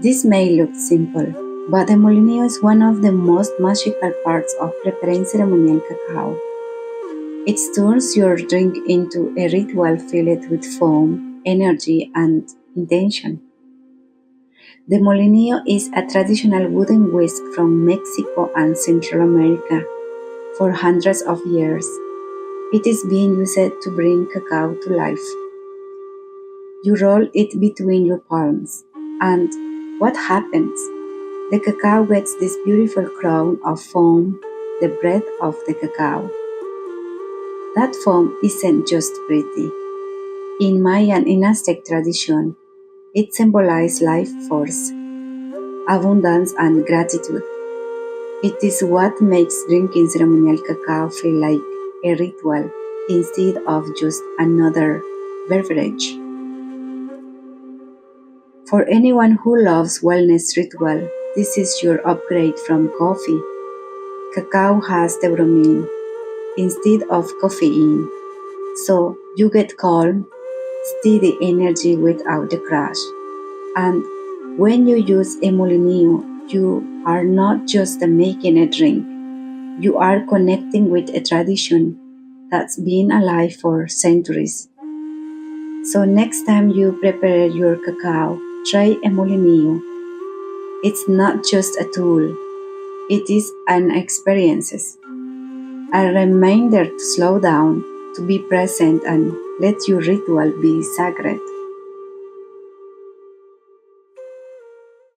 This may look simple, but the molinillo is one of the most magical parts of preparing ceremonial cacao. It turns your drink into a ritual filled with foam, energy, and intention. The molinillo is a traditional wooden whisk from Mexico and Central America. For hundreds of years, it is being used to bring cacao to life. You roll it between your palms, and what happens? The cacao gets this beautiful crown of foam, the breath of the cacao. That foam isn't just pretty. In Mayan and Aztec tradition, it symbolizes life force, abundance, and gratitude. It is what makes drinking ceremonial cacao feel like a ritual instead of just another beverage. For anyone who loves wellness ritual, this is your upgrade from coffee. Cacao has theobromine instead of caffeine, so you get calm, steady energy without the crash. And when you use a molinillo, you are not just making a drink, you are connecting with a tradition that's been alive for centuries. So next time you prepare your cacao, try a molinillo. It's not just a tool, it is an experience, a reminder to slow down, to be present, and let your ritual be sacred.